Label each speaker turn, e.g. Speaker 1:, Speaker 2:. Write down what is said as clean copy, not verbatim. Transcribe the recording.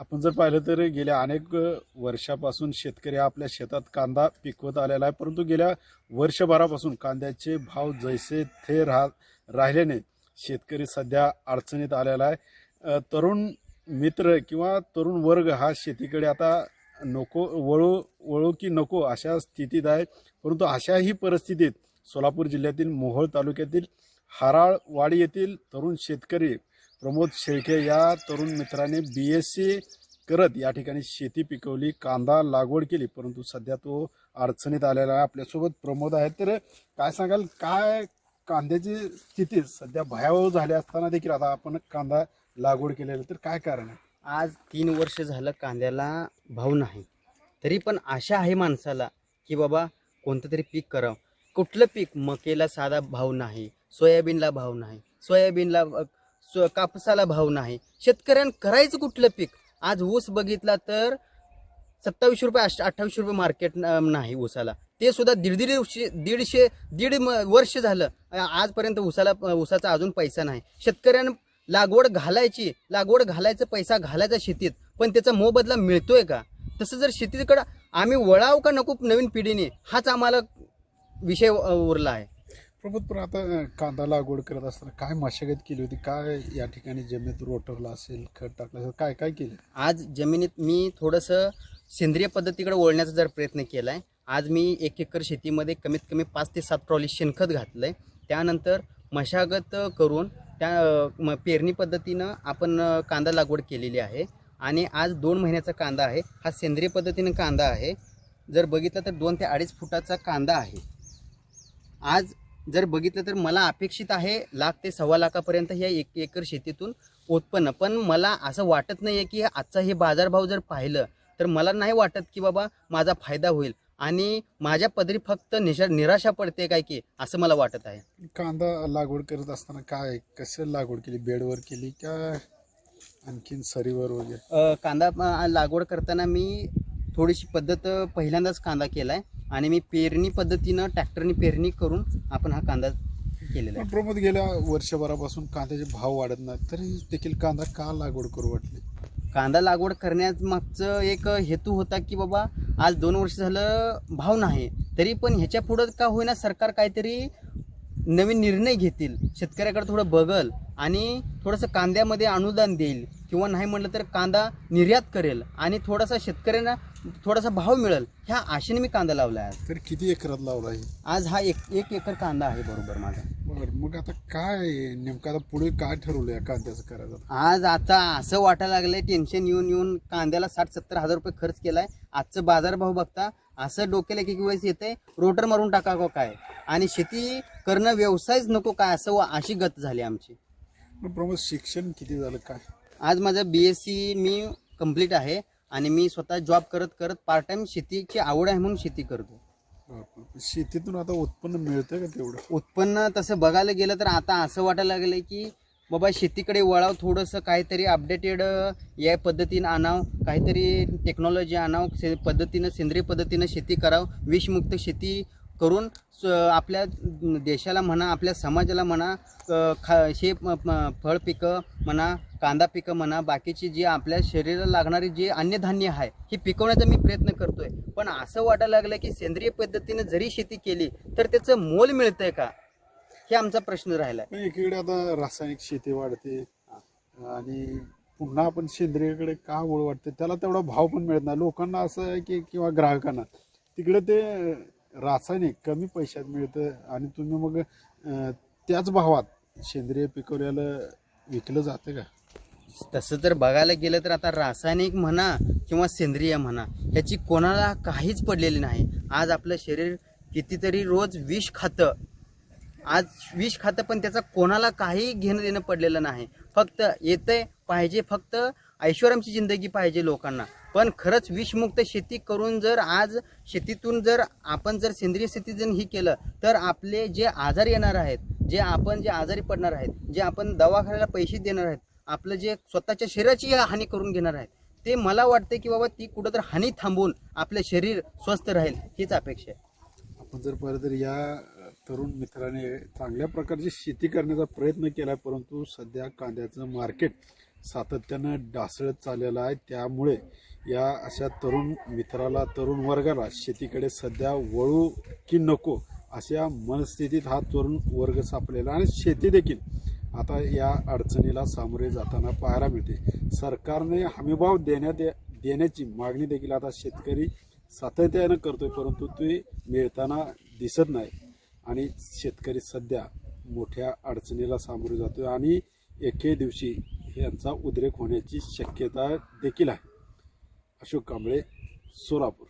Speaker 1: आपण जर पाहिलं तर गेल्या अनेक वर्षापासून शेतकरी आपल्या शेतात कांदा पिकवत आलेला आहे, परंतु गेल्या वर्षभरापासून कांद्याचे भाव जैसे थे राहिल्याने शेतकरी सध्या अडचणीत आलेला आहे. तरुण मित्र किंवा तरुण वर्ग हा शेतीकडे आता नको वळू की नको अशा स्थितीत आहे. परंतु अशाही परिस्थितीत सोलापूर जिल्ह्यातील मोहोळ तालुक्यातील हाराळवाडी येथील तरुण शेतकरी प्रमोद शेळके या तरुण मित्राने BSc करत या ठिकाणी शेती पिकवली, कांदा लागवड केली, परंतु सध्या तो अडचणीत आलेला आहे. आपल्यासोबत प्रमोद आहे. तर काय सांगाल, काय कांद्याची स्थिती सध्या भयावह झाली असताना देखील आता आपण कांदा लागवड केलेली, तर काय कारण आहे?
Speaker 2: आज 3 वर्ष झालं कांद्याला भाव नाही, तरी पण आशा आहे माणसाला की बाबा कोणतं तरी पीक करावं. कुठलं पीक? मकेला साधा भाव नाही, सोयाबीनला भाव नाही, कापसाला भाव नाही. शेतकऱ्यांना करायचं कुठलं पीक? आज ऊस बघितला तर 27 रुपये 28 रुपये मार्केट नाही ऊसाला. ते सुद्धा दीड वर्ष झालं आजपर्यंत ऊसाचा अजून पैसा नाही. शेतकऱ्यांना लागवड घालायचं पैसा घालायचा शेतीत, पण त्याचा मोबदला मिळतोय का? तसं जर शेतीकडं आम्ही वळाव का नको नवीन पिढीने, हाच आम्हाला विषय उरला आहे.
Speaker 1: प्रमोद, पण आता कांदा लागवड करत असताना काय मशागत केली होती? काय या ठिकाणी जमिनीत रोटरला असेल, खत टाकलं असेल, काय काय केलं?
Speaker 2: आज जमिनीत मी थोडंसं सेंद्रिय पद्धतीकडे वळण्याचा जर प्रयत्न केला आहे. आज मी 1 एकर शेतीमध्ये कमीत कमी 5 ते 7 ट्रॉली शेणखत घातलं आहे. त्यानंतर मशागत करून त्या पेरणी पद्धतीनं आपण कांदा लागवड केलेली आहे. आणि आज 2 महिन्याचा कांदा आहे. हा सेंद्रिय पद्धतीनं कांदा आहे. जर बघितलं तर 2 ते 2.5 फुटाचा कांदा आहे. आज जर बघितलं तर मला अपेक्षित आहे 1 लाख ते 1.25 लाखापर्यंत ह्या 1 एकर शेतीतून उत्पन्न. पण मला असं वाटत नाही आहे की आजचा हे बाजारभाव जर पाहिलं तर मला नाही वाटत की बाबा माझा फायदा होईल आणि माझ्या पदरी फक्त निराशा पडते काय की, असं मला वाटत आहे.
Speaker 1: कांदा लागवड करत असताना काय कसं लागवड केली? बेडवर केली का आणखीन सरीवर वगैरे?
Speaker 2: कांदा लागवड करताना मी थोडीशी पद्धत पहिल्यांदाच कांदा केला आहे आणि मी पेरणी पद्धतीनं ट्रॅक्टरनी पेरणी करून आपण हा कांदा केलेला आहे.
Speaker 1: प्रमोद, गेल्या वर्षभरापासून कांद्याचे भाव वाढत नाही, तरी देखील कांदा का लागवड करू वाटली?
Speaker 2: कांदा लागवड करण्यामागचं एक हेतू होता की बाबा आज 2 वर्ष झालं भाव नाही, तरी पण ह्याच्या पुढं का होईना सरकार काहीतरी नवीन निर्णय घेतील, शेतकऱ्याकडे थोडं बघल आणि थोडंसं कांद्यामध्ये अनुदान देईल किंवा नाही म्हटलं तर कांदा निर्यात करेल आणि थोडासा शेतकऱ्यांना थोडासा भाव मिळेल, ह्या आशेने मी कांदा लावला आहे.
Speaker 1: तर किती एकरात लावला आहे?
Speaker 2: आज हा 1 एकर कांदा आहे बरोबर माझा.
Speaker 1: बरं, मग आता काय नेमकं आता पुढे काय ठरवलं या कांद्याचं करायचं?
Speaker 2: आज आता असं वाटायला लागलंय, टेन्शन येऊन कांद्याला 60-70 हजार रुपये खर्च केलाय. आजचं बाजारभाव बघता असं डोक्याला एक वेळेस येते रोटर मारून टाकावं काय आणि शेती करणं व्यवसायच नको काय, असं अशी गत झाली आमची.
Speaker 1: प्रमोद, शिक्षण किती झालं काय?
Speaker 2: आज माझं BSc मी कंप्लीट आहे आणि मी स्वतः जॉब करत करत पार्ट टाइम शेतीची आवड आहे म्हणून शेती करतो.
Speaker 1: शेतीतून आता उत्पन्न मिळतंय का तेवढं?
Speaker 2: उत्पन्न तसं बघायला गेलं तर आता असं वाटायला लागलं की बाबा शेतीकडे वळावं, थोडंसं काहीतरी अपडेटेड या पद्धतीनं आणावं, काहीतरी टेक्नॉलॉजी आणावं, पद्धतीनं सेंद्रिय पद्धतीनं शेती करावं, विषमुक्त शेती करून आपल्या देशाला म्हणा, आपल्या समाजाला म्हणा, फळ पिकं म्हणा, कांदा पिकं म्हणा, बाकीची जी आपल्या शरीराला लागणारी जे अन्नधान्य आहे हे पिकवण्याचा मी प्रयत्न करतोय. पण असं वाटायला लागलं की सेंद्रिय पद्धतीने जरी शेती केली तर त्याचं मोल मिळतंय का, हे आमचा प्रश्न राहिला.
Speaker 1: एकीकडे आता रासायनिक शेती वाढते आणि पुन्हा आपण सेंद्रियकडे का वळ वाटते? त्याला तेवढा भाव पण मिळत नाही लोकांना. असं आहे की किंवा ग्राहकांना तिकडे ते रासायनिक कमी पैशात मिळतं आणि तुम्ही मग त्याच भावात सेंद्रिय पिकवलेलं विकलं जातं का?
Speaker 2: तसं जर बघायला गेलं तर आता रासायनिक म्हणा किंवा सेंद्रिय म्हणा ह्याची कोणाला काहीच पडलेली नाही. आज आपलं शरीर कितीतरी रोज विष खातं, पण त्याचा कोणाला काही घेणं देणं पडलेलं नाही. फक्त येतंय पाहिजे, फक्त ऐश्वर्याची जिंदगी पाहिजे लोकांना. पण खरंच विषमुक्त शेती करून जर आज शेतीतून जर आपण जर सेंद्रिय शेती जर ही केलं तर आपले जे आजार येणार आहेत, जे आजारी पडणार आहेत, जे आपण दवाखान्याला पैसे देणार आहेत, आपलं जे स्वतःच्या शरीराची हानी करून घेणार आहेत, ते मला वाटते की बाबा ती कुठं तर हानी थांबवून आपलं शरीर स्वस्थ राहील हीच अपेक्षा आहे.
Speaker 1: आपण जर पाहिलं तर या तरुण मित्राने चांगल्या प्रकारची शेती करण्याचा प्रयत्न केला, परंतु सध्या कांद्याचं मार्केट सातत्यानं ढासळत चाललेलं आहे. त्यामुळे या अशा तरुण मित्राला, तरुण वर्गाला शेतीकडे सध्या वळू की नको अशा मनस्थितीत हा तरुण वर्ग सापलेला आणि शेती देखील आता या अडचणीला सामोरे जाताना पाहायला मिळते. सरकारने हमीभाव देण्याची मागणी देखील आता शेतकरी सातत्यानं करतोय, परंतु ते मिळताना दिसत नाही आणि शेतकरी सध्या मोठ्या अडचणीला सामोरे जातोय आणि एके दिवशी यांचा उद्रेक होण्याची शक्यता देखील आहे. अशोक कांबळे, सोलापूर.